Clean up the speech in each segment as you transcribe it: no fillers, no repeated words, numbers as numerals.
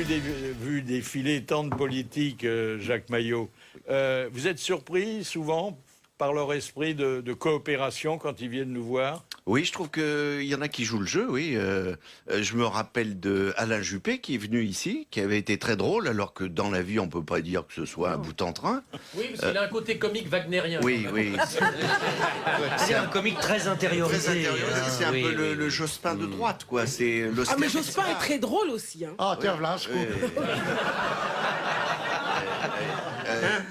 vu défiler tant de politiques, Jacques Maillot. Vous êtes surpris souvent par leur esprit de coopération quand ils viennent nous voir? Oui, je trouve qu'il y en a qui jouent le jeu, oui. Je me rappelle de Alain Juppé qui est venu ici, qui avait été très drôle, alors que dans la vie, on peut pas dire que ce soit un bout en train. Oui, parce qu'il a un côté comique wagnérien. Oui, oui. C'est un comique très intériorisé. Très intériorisé, c'est un Oui, peu oui, le Jospin de droite, quoi. C'est Ah, mais Jospin est très drôle aussi. Hein. Ah, tiens, voilà un scoop.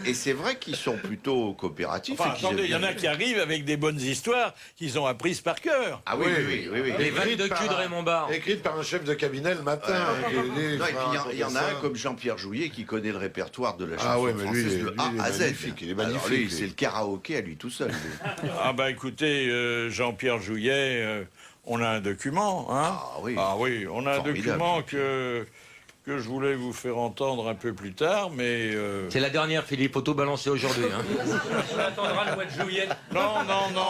Et c'est vrai qu'ils sont plutôt coopératifs. Enfin, et qu'ils attendez, il y aiment en a bien- qui arrivent avec des bonnes histoires qu'ils ont apprises par cœur. Ah oui, oui, oui, oui. Les vannes de cul de Raymond Barre. Écrite par un chef de cabinet le matin. Qui dit, Non, et puis enfin, il y en a ça. un comme Jean-Pierre Jouillet qui connaît le répertoire de la chanson Ah ouais, mais lui, française lui, de il A est à Z. magnifique, il est Alors magnifique, lui, lui. c'est le karaoké à lui tout seul. lui. Ah bah écoutez, Jean-Pierre Jouyet, on a un document, hein? Ah oui. Ah oui, on a un Formidable, document Jean-Pierre. que je voulais vous faire entendre un peu plus tard, mais... C'est la dernière, Philippe, auto-balancé aujourd'hui. Hein. On attendra le mois de juillet. Non, non, non,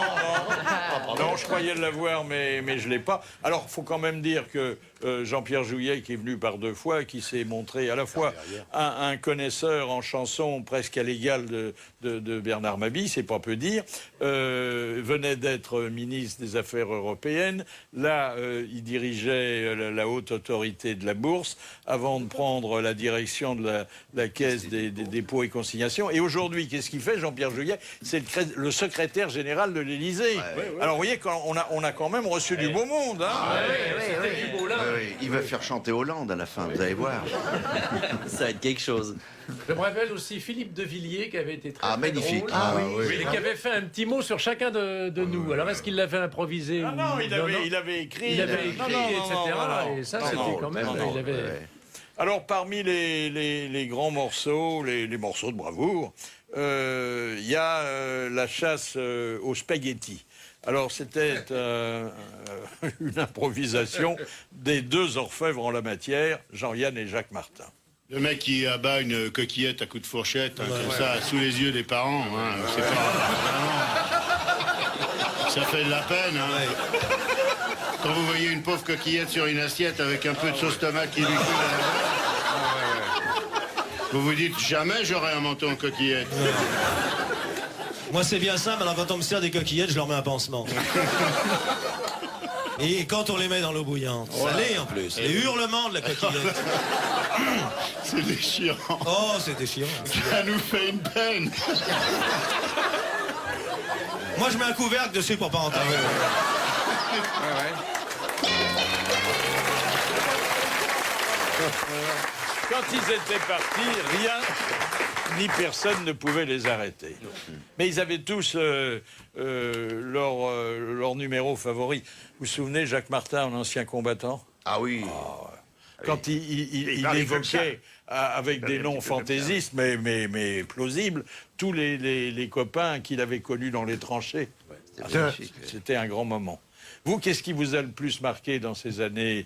non. Non, je croyais l'avoir, mais je ne l'ai pas. Alors, il faut quand même dire que Jean-Pierre Jouyet, qui est venu par 2 fois, qui s'est montré à la fois un connaisseur en chanson presque à l'égal de Bernard Mabie, c'est pas peu dire, venait d'être ministre des Affaires européennes. Là, il dirigeait la haute autorité de la Bourse avant de prendre la direction de la Caisse des dépôts et consignations. Et aujourd'hui, qu'est-ce qu'il fait, Jean-Pierre Jouyet? C'est le secrétaire général de l'Élysée. Alors, vous voyez, on a quand même reçu du beau monde. Hein. C'était du beau là. Oui, il va faire chanter Hollande à la fin, vous allez voir. Ça va être quelque chose. Je me rappelle aussi Philippe de Villiers qui avait été très, Ah, très magnifique. drôle. Ah, oui. Et qui avait fait un petit mot sur chacun de nous. Alors est-ce qu'il l'avait improvisé Ah ou- non, il avait écrit. Il avait écrit, Non, non, etc. non, non, Et ça, non, c'était non, quand même... non, non, il avait... ouais. Alors, parmi les grands morceaux, les morceaux de bravoure, il y a la chasse aux spaghettis. Alors, c'était une improvisation des 2 orfèvres en la matière, Jean-Yann et Jacques Martin. Le mec qui abat une coquillette à coups de fourchette, hein, comme ça, sous les yeux des parents, hein, c'est pas... vraiment, ça fait de la peine, hein. Quand vous voyez une pauvre coquillette sur une assiette avec un peu de sauce tomate qui lui coule à la bouche, vous vous dites, jamais j'aurai un menton en coquillette. Moi, c'est bien simple. Alors, quand on me sert des coquillettes, je leur mets un pansement. Et quand on les met dans l'eau bouillante, salé en plus, les hurlements de la coquillette. C'est déchirant. Oh, c'est déchirant. Ça nous fait une peine. Moi, je mets un couvercle dessus pour pas entendre. Quand ils étaient partis, rien ni personne ne pouvait les arrêter. Mais ils avaient tous leur numéro favori. Vous vous souvenez, Jacques Martin, un ancien combattant? Ah oui. Quand il évoquait avec des noms fantaisistes, mais plausibles, tous les copains qu'il avait connus dans les tranchées. C'était un grand moment. Vous, qu'est-ce qui vous a le plus marqué dans ces années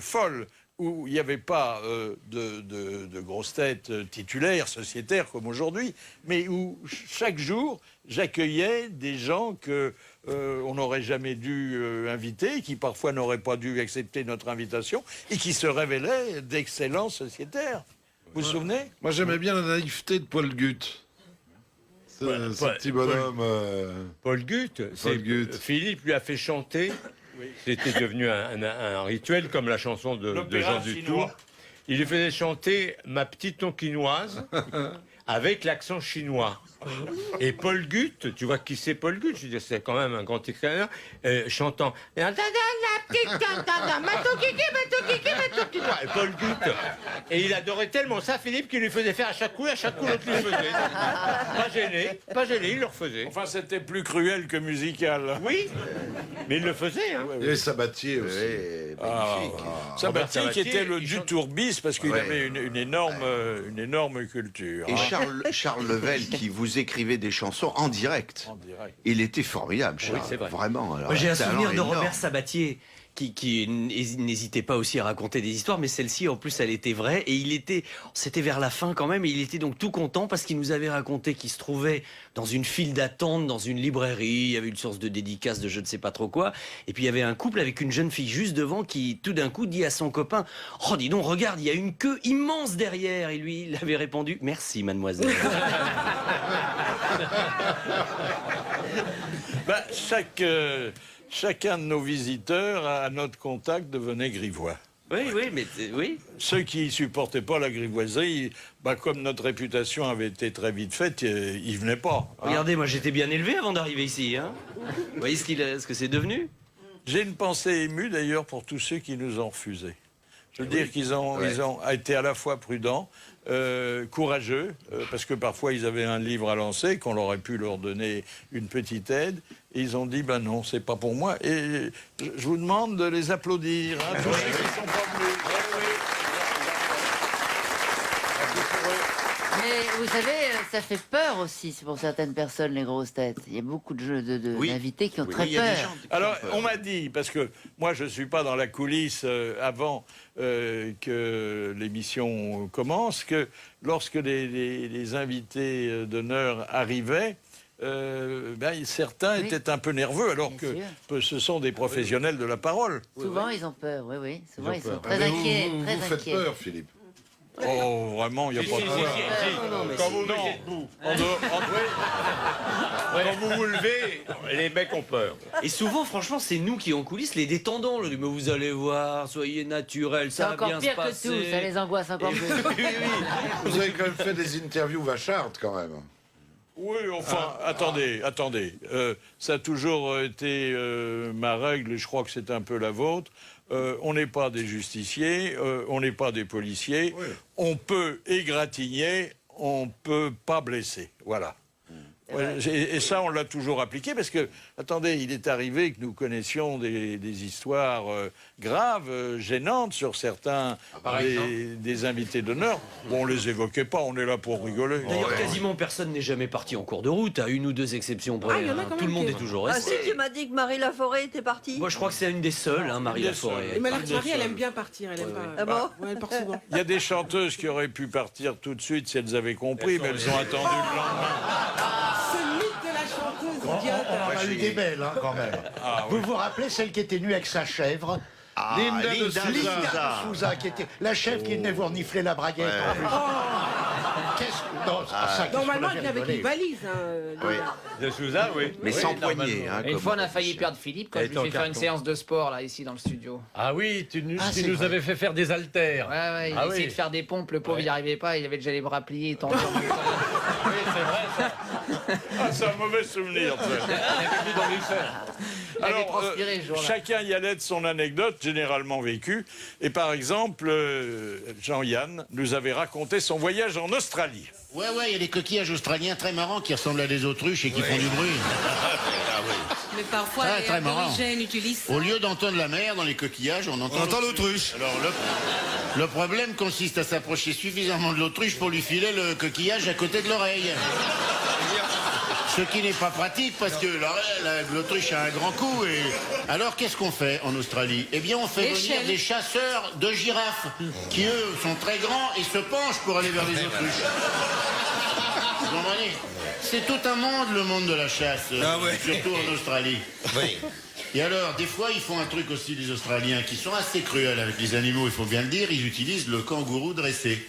folles, où il n'y avait pas de grosses têtes titulaires, sociétaires comme aujourd'hui, mais où chaque jour, j'accueillais des gens on n'aurait jamais dû inviter, qui parfois n'auraient pas dû accepter notre invitation, et qui se révélaient d'excellents sociétaires. Vous vous souvenez? Moi, j'aimais bien la naïveté de Paul Gutt. Ce petit bonhomme. Paul Gutt, Philippe lui a fait chanter. C'était devenu un rituel comme la chanson de L'opéra Jean Dutour. chinois. Il lui faisait chanter Ma petite tonkinoise avec l'accent chinois. Et Paul Gutt, tu vois qui c'est Paul Gutt? Je veux dire, c'est quand même un grand écrivain, chantant la petite et Paul Gutt. Et il adorait tellement ça, Philippe, qu'il lui faisait faire à chaque coup l'autre lui faisait. Pas gêné, il le refaisait. Enfin, c'était plus cruel que musical. Oui, mais il le faisait, hein. Il y avait Sabatier aussi. Magnifique. Sabatier qui Sabatier, était le il Dutour bis, parce qu'il Ouais. avait une énorme culture. Et hein. Charles Level qui vous écrivait des chansons en direct. En direct. Il était formidable, Charles. c'est vrai. Vraiment. Alors, Moi, j'ai un talent souvenir de énorme. Robert Sabatier qui n'hésitait pas aussi à raconter des histoires, mais celle-ci, en plus, elle était vraie. Et c'était vers la fin quand même, et il était donc tout content parce qu'il nous avait raconté qu'il se trouvait dans une file d'attente, dans une librairie. Il y avait une source de dédicace de je ne sais pas trop quoi. Et puis il y avait un couple avec une jeune fille juste devant qui, tout d'un coup, dit à son copain « Oh, dis donc, regarde, il y a une queue immense derrière !» Et lui, il avait répondu « Merci, mademoiselle. » Chacun de nos visiteurs, à notre contact, devenait grivois. Oui, mais oui. Ceux qui supportaient pas la grivoiserie, comme notre réputation avait été très vite faite, ils venaient pas. Regardez, moi j'étais bien élevé avant d'arriver ici. Hein. Vous voyez ce que c'est devenu? J'ai une pensée émue d'ailleurs pour tous ceux qui nous ont refusé. Je veux dire qu'ils ont été à la fois prudents, courageux, parce que parfois ils avaient un livre à lancer, qu'on aurait pu leur donner une petite aide, et ils ont dit ben non, c'est pas pour moi. Et je vous demande de les applaudir, hein, tous ceux qui sont pas venus. Mais vous savez, ça fait peur aussi pour certaines personnes, les grosses têtes. Il y a beaucoup d'invités qui ont très peur. Alors, on m'a dit, parce que moi, je ne suis pas dans la coulisse avant que l'émission commence, que lorsque les invités d'honneur arrivaient, certains étaient un peu nerveux, alors que ce sont des professionnels de la parole. Souvent, ils ont peur, oui. Souvent, ils sont très inquiets. Vous faites peur, Philippe. Oh, vraiment, il n'y a pas de peur. Quand vous mettez debout, quand vous vous levez, les mecs ont peur. Et souvent, franchement, c'est nous qui en coulisses les détendons. Mais vous allez voir, soyez naturels, ça va bien se passer. C'est encore pire que tout, ça les angoisse encore plus. Vous avez quand même fait des interviews vachardes, quand même. Oui, enfin, attendez. Ça a toujours été ma règle, et je crois que c'est un peu la vôtre. On n'est pas des justiciers, on n'est pas des policiers. Oui. On peut égratigner, on peut pas blesser. Voilà. Et ça, on l'a toujours appliqué parce que, attendez, il est arrivé que nous connaissions des histoires graves, gênantes sur certains des invités d'honneur. Bon, on les évoquait pas, on est là pour rigoler. D'ailleurs, quasiment personne n'est jamais parti en cours de route, à une ou deux exceptions près. Tout le monde est toujours resté. Ah si, tu m'as dit que Marie Laforêt était partie. Moi, je crois que c'est une des seules, Marie Laforêt. Mais Marie, elle aime bien partir, elle aime pas. Ah bon Elle part souvent. Il y a des chanteuses qui auraient pu partir tout de suite si elles avaient compris, mais elles ont attendu le lendemain. On a eu des belles, quand même. Vous vous rappelez celle qui était nue avec sa chèvre? Linda de Souza, qui était la chèvre qui venait vous renifler la braguette. Normalement, elle vient avec une valise. De Souza, oui. Mais sans poignée. Une fois, on a failli perdre Philippe quand je lui ai fait faire une séance de sport, là, ici, dans le studio. Ah oui, tu nous avais fait faire des haltères. Ouais, il a essayé de faire des pompes, le pauvre, il n'y arrivait pas, il avait déjà les bras pliés, tendu. Oui, c'est vrai, ça. Ah, c'est un mauvais souvenir. Alors, chacun y allait de son anecdote, généralement vécue. Et par exemple, Jean-Yann nous avait raconté son voyage en Australie. Ouais, il y a des coquillages australiens très marrants qui ressemblent à des autruches et qui font du bruit. Mais parfois, les aborigènes utilisent... Au lieu d'entendre la mer dans les coquillages, on entend l'autruche. Alors, le problème consiste à s'approcher suffisamment de l'autruche pour lui filer le coquillage à côté de l'oreille. Ce qui n'est pas pratique parce que l'autruche a un grand cou. Et alors, qu'est-ce qu'on fait en Australie? Eh bien, on fait venir des chasseurs de girafes qui, eux, sont très grands et se penchent pour aller vers les autruches. Vous comprenez? C'est tout un monde, le monde de la chasse, surtout en Australie. Oui. Et alors, des fois, ils font un truc aussi, les Australiens, qui sont assez cruels avec les animaux, il faut bien le dire, ils utilisent le kangourou dressé.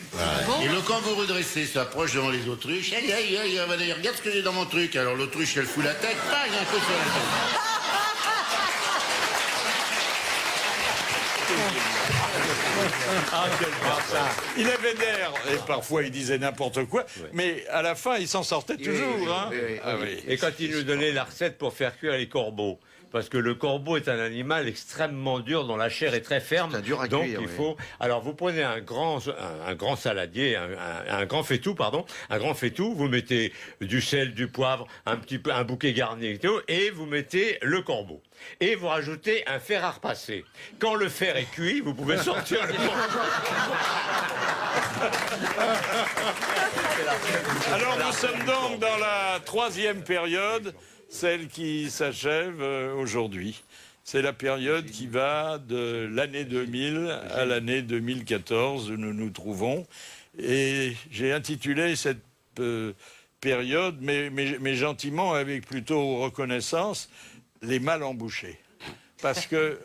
Et le kangourou dressé s'approche devant les autruches. Regarde ce que j'ai dans mon truc. Alors l'autruche, elle fout la tête, pas un coup sur la tête. Il avait d'air, et parfois il disait n'importe quoi, mais à la fin il s'en sortait toujours. Hein. Et quand il nous donnait la recette pour faire cuire les corbeaux, parce que le corbeau est un animal extrêmement dur dont la chair est très ferme. Dur à donc cuire, il faut. Alors vous prenez un grand saladier, un grand faitout, vous mettez du sel, du poivre, un bouquet garni et vous mettez le corbeau. Et vous rajoutez un fer à repasser. Quand le fer est cuit, vous pouvez sortir le corbeau. Alors nous sommes donc dans la troisième période, celle qui s'achève aujourd'hui. C'est la période qui va de l'année 2000 à l'année 2014 où nous nous trouvons. Et j'ai intitulé cette période, mais gentiment, avec plutôt reconnaissance, les mal embouchés. Parce que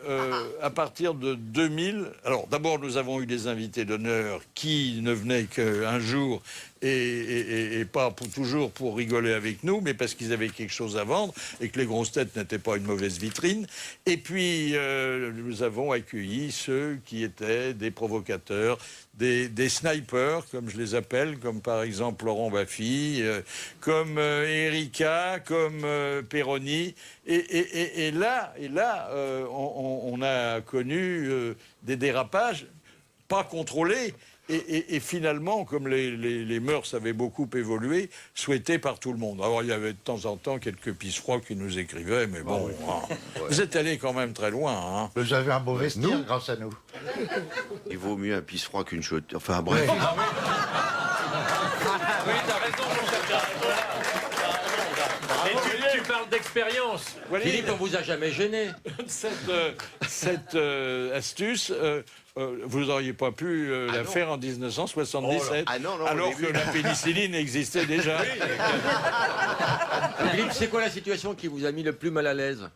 à partir de 2000, alors d'abord nous avons eu des invités d'honneur qui ne venaient qu'un jour et pas pour toujours pour rigoler avec nous, mais parce qu'ils avaient quelque chose à vendre et que les grosses têtes n'étaient pas une mauvaise vitrine. Et puis nous avons accueilli ceux qui étaient des provocateurs, des snipers, comme je les appelle, comme par exemple Laurent Baffy, comme Erika, comme Perroni. Et là, on a connu des dérapages pas contrôlés. Et finalement, comme les mœurs avaient beaucoup évolué, souhaités par tout le monde. Alors, il y avait de temps en temps quelques pisse-froids qui nous écrivaient, mais bon, vous êtes allés quand même très loin. Hein. Vous avez un beau vestiaire grâce à nous. Il vaut mieux un pisse-froid qu'une chaude. Enfin, bref. Oui, t'as raison, mon cher. Et tu parles d'expérience. Philippe, on vous a jamais gêné. Cette astuce, vous n'auriez pas pu la faire en 1977, alors que la pénicilline existait déjà. Philippe, c'est quoi la situation qui vous a mis le plus mal à l'aise?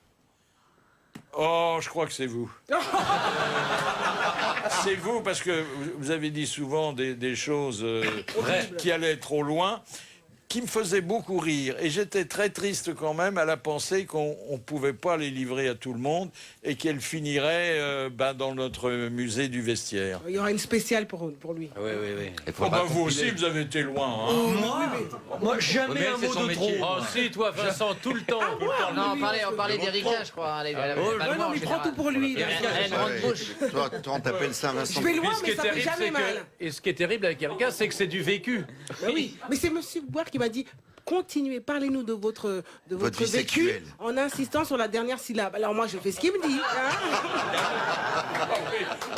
Oh, je crois que c'est vous. C'est vous, parce que vous avez dit souvent des choses qui allaient trop loin, qui me faisaient beaucoup rire. Et j'étais très triste quand même à la pensée qu'on ne pouvait pas les livrer à tout le monde et qu'elles finiraient dans notre musée du vestiaire. Il y aura une spéciale pour lui. Oui, oui, oui. Vous aussi, vous avez été loin. Hein. Moi, jamais un mot de trop. Oh si, toi, Vincent, tout le temps. Non, on parlait d'Erika, je crois. Non, mais prends tout pour lui. Toi, on t'appelle Saint-Vincent. Je vais loin, mais ça fait jamais mal. Et ce qui est terrible avec Erika, c'est que c'est du vécu. Oui, mais c'est Monsieur Boire qui m'a dit continuez, parlez-nous de votre vie vécu sexuelle. en insistant sur la dernière syllabe. Alors moi je fais ce qu'il me dit.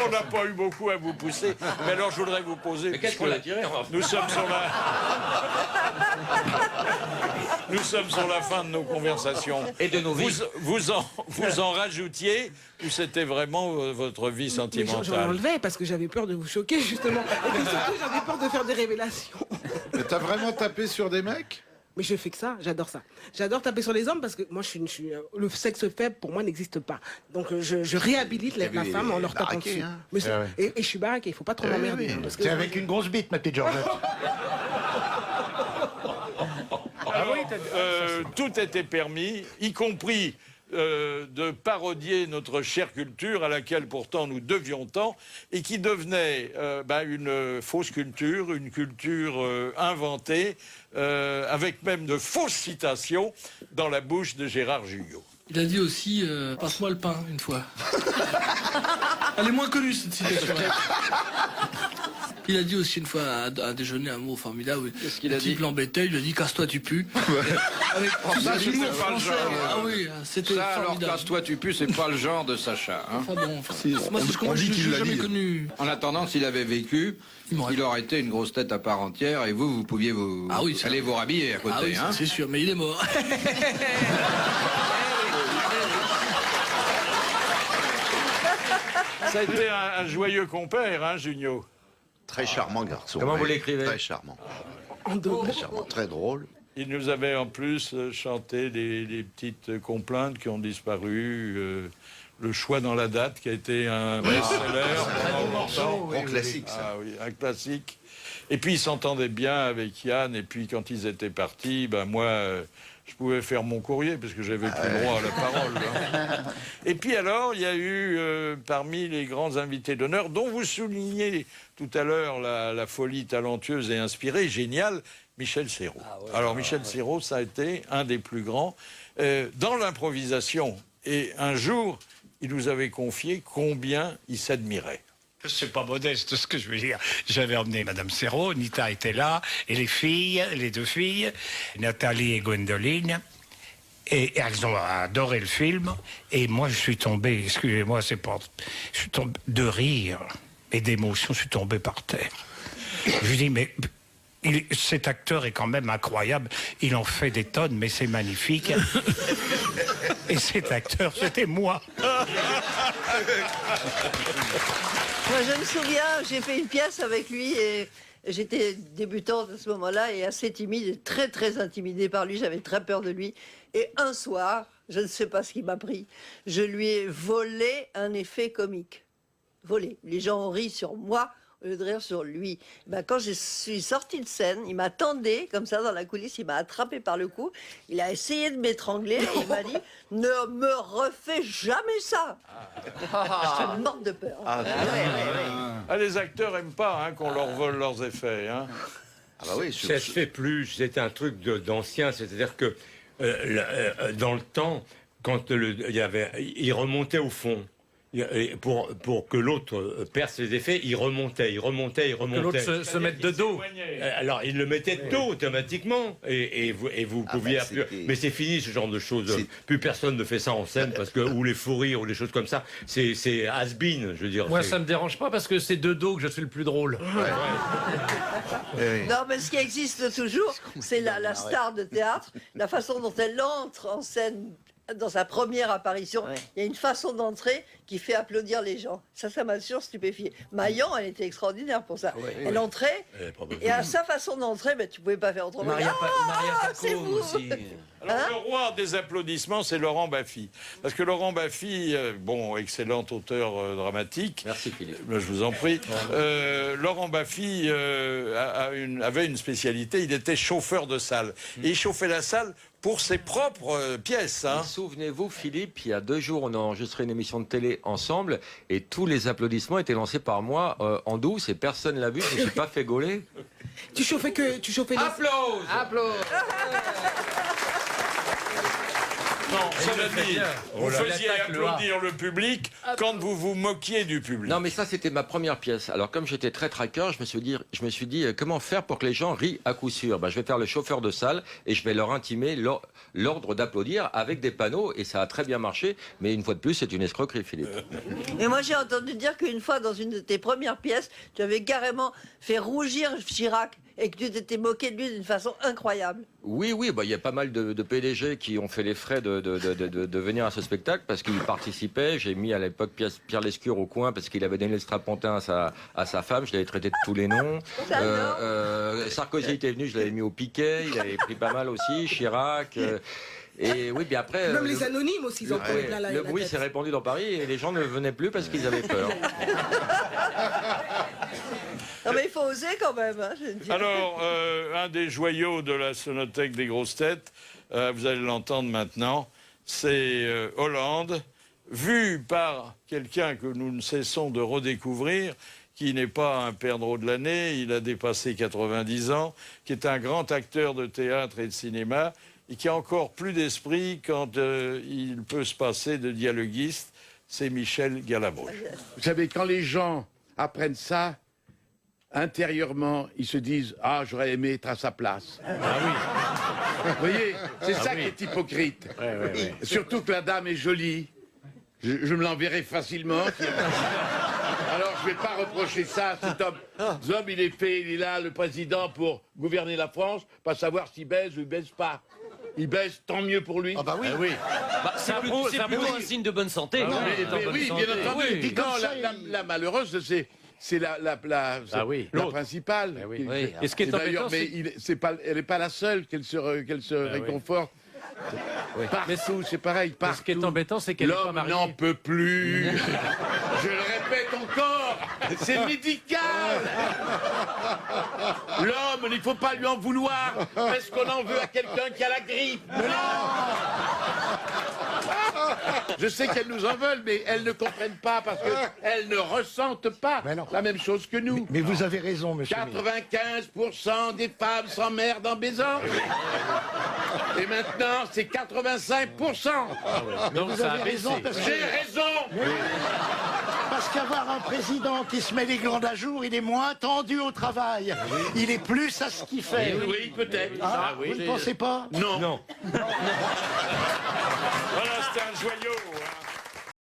On n'a pas eu beaucoup à vous pousser. Mais alors je voudrais vous poser. Mais qu'est-ce qu'on a tiré? Nous sommes sur la. Nous sommes sur la fin de nos conversations. Et de nos vies. Vous en rajoutiez ou c'était vraiment votre vie sentimentale? J'en enlevais parce que j'avais peur de vous choquer justement. Et puis surtout j'avais peur de faire des révélations. Mais t'as vraiment tapé sur des mecs? Mais je fais que ça, j'adore ça. J'adore taper sur les hommes parce que moi, le sexe faible, pour moi, n'existe pas. Donc, je réhabilite la femme en leur tapant dessus. Hein. Mais et je suis baraqué, il ne faut pas trop m'emmerder. Hein, C'est avec une grosse bite, ma petite Georgette. Tout était permis, y compris de parodier notre chère culture à laquelle pourtant nous devions tant et qui devenait une fausse culture, une culture inventée avec même de fausses citations dans la bouche de Gérard Jugnot. Il a dit aussi passe-moi le pain une fois. Elle est moins connue cette citation. Il a dit aussi une fois à un déjeuner un mot formidable. Qu'est-ce qu'il a dit? Le type l'embêtait, il lui a dit casse-toi tu pues. Avec tout ça, l'humour français. Ah oui, c'était formidable. Alors casse-toi tu pues, c'est pas le genre de Sacha. Hein. Enfin bon, moi c'est ce qu'on dit qu'il l'a jamais connu. En attendant, s'il avait vécu, il aurait été une grosse tête à part entière et vous pouviez aller vous rhabiller à côté. Ah oui, hein. c'est sûr, mais il est mort. Ça a été un joyeux compère, hein, Jugnot. Très charmant garçon. Comment vous l'écrivez? Très charmant. Très charmant, très drôle. Il nous avait en plus chanté des petites complaintes qui ont disparu. Le choix dans la date qui a été un best-seller. Un classique, ça. Ah oui, un classique. Et puis il s'entendait bien avec Yann. Et puis quand ils étaient partis, moi, je pouvais faire mon courrier parce que j'avais plus le droit à la parole. Hein. Et puis alors, il y a eu parmi les grands invités d'honneur, dont vous soulignez tout à l'heure la folie talentueuse et inspirée, géniale, Michel Serrault. Alors Michel Serrault, ça a été un des plus grands dans l'improvisation. Et un jour, il nous avait confié combien il s'admirait. C'est pas modeste ce que je veux dire. J'avais emmené Madame Serrault, Nita était là, et les deux filles, Nathalie et Gwendoline, et elles ont adoré le film. Et moi, je suis tombé, excusez-moi, je suis tombé de rire et d'émotion, je suis tombé par terre. Je lui dis, mais cet acteur est quand même incroyable. Il en fait des tonnes, mais c'est magnifique. Et cet acteur, c'était moi. Moi, je me souviens, j'ai fait une pièce avec lui et j'étais débutante à ce moment-là et assez timide et très, très intimidée par lui. J'avais très peur de lui. Et un soir, je ne sais pas ce qui m'a pris, je lui ai volé un effet comique. Volé. Les gens ont ri sur moi au lieu de rire sur lui. Ben, quand je suis sortie de scène, il m'attendait comme ça dans la coulisse, il m'a attrapé par le cou, il a essayé de m'étrangler et il m'a dit « Ne me refais jamais ça !» Je suis morte de peur. Les acteurs n'aiment pas qu'on leur vole leurs effets. Hein. Ah bah oui, Ça se fait plus, c'est un truc d'ancien, c'est-à-dire que dans le temps, quand il remontait au fond. Pour que l'autre perce les effets, il remontait. Que l'autre se mette de dos. Alors, il le mettait de dos automatiquement. Et vous pouviez... Mais c'est fini, ce genre de choses. Plus personne ne fait ça en scène, parce que ou les fous rires, ou les choses comme ça. C'est has-been, je veux dire. Moi, ça me dérange pas, parce que c'est de dos que je suis le plus drôle. Non, mais ce qui existe toujours, c'est la star de théâtre, la façon dont elle entre en scène. Dans sa première apparition, il y a une façon d'entrer qui fait applaudir les gens. Ça m'a toujours stupéfié. Maillan, elle était extraordinaire pour ça. Elle entrait, et à sa façon d'entrer, tu ne pouvais pas faire autrement. Maria Pacco aussi. Alors, le roi des applaudissements, c'est Laurent Baffy. Parce que Laurent Baffy, excellent auteur dramatique. Merci Philippe. Je vous en prie. Laurent Baffy avait une spécialité, il était chauffeur de salle. Et il chauffait la salle pour ses propres pièces. Hein. Souvenez-vous, Philippe, il y a 2 jours, on a enregistré une émission de télé ensemble et tous les applaudissements étaient lancés par moi en douce et personne ne l'a vu, je ne me suis pas fait gauler. Tu chauffais Applause. Non, ça veut dire, vous faisiez applaudir le public quand vous vous moquiez du public. Non, mais ça, c'était ma première pièce. Alors, comme j'étais très traqueur, je me suis dit comment faire pour que les gens rient à coup sûr. Je vais faire le chauffeur de salle et je vais leur intimer l'ordre d'applaudir avec des panneaux. Et ça a très bien marché. Mais une fois de plus, c'est une escroquerie, Philippe. Et moi, j'ai entendu dire qu'une fois, dans une de tes premières pièces, tu avais carrément fait rougir Chirac et que tu t'étais moqué de lui d'une façon incroyable. Oui, il y a pas mal de PDG qui ont fait les frais de venir à ce spectacle parce qu'ils participaient. J'ai mis à l'époque Pierre Lescure au coin parce qu'il avait donné le strapontin à sa femme. Je l'avais traité de tous les noms. Sarkozy était venu, je l'avais mis au piquet. Il avait pris pas mal aussi. Chirac. Et oui, bien après... Même les anonymes aussi, ils ont pris plein la Le bruit s'est répandu dans Paris et les gens ne venaient plus parce qu'ils avaient peur. Non mais il faut oser quand même. Hein, alors, un des joyaux de la Sonothèque des grosses têtes, vous allez l'entendre maintenant, c'est Hollande, vu par quelqu'un que nous ne cessons de redécouvrir, qui n'est pas un perdreau de l'année, il a dépassé 90 ans, qui est un grand acteur de théâtre et de cinéma, et qui a encore plus d'esprit quand il peut se passer de dialoguiste, c'est Michel Galabru. Vous savez, quand les gens apprennent ça, intérieurement, ils se disent « Ah, j'aurais aimé être à sa place. » Vous voyez, c'est ça qui est hypocrite. Surtout que la dame est jolie. Je me l'enverrai facilement. Alors, je ne vais pas reprocher ça à cet homme. Cet homme, il est là, le président, pour gouverner la France, pas savoir s'il baise ou il baise pas. Il baisse, tant mieux pour lui. Ah bah oui. C'est plutôt un signe de bonne santé. Mais oui, bien entendu. La malheureuse, c'est la principale. Et ce qui est embêtant, elle n'est pas la seule qu'elle se réconforte. Partout, c'est pareil. Ce qui est embêtant, c'est qu'elle n'est pas mariée. L'homme n'en peut plus. Je le répète encore, c'est médical. L'homme, il ne faut pas lui en vouloir parce qu'on en veut à quelqu'un qui a la grippe. Non. Je sais qu'elles nous en veulent, mais elles ne comprennent pas parce qu'elles ne ressentent pas la même chose que nous. Mais vous avez raison, monsieur. 95% des femmes s'emmerdent en baisant. Et maintenant, c'est 85%. Donc vous avez raison. J'ai raison. Parce qu'avoir un président qui se met les glandes à jour, il est moins tendu au travail. Il est plus à ce qu'il fait. Oui, peut-être. Vous ne pensez pas? Non. Voilà, c'était un joyau.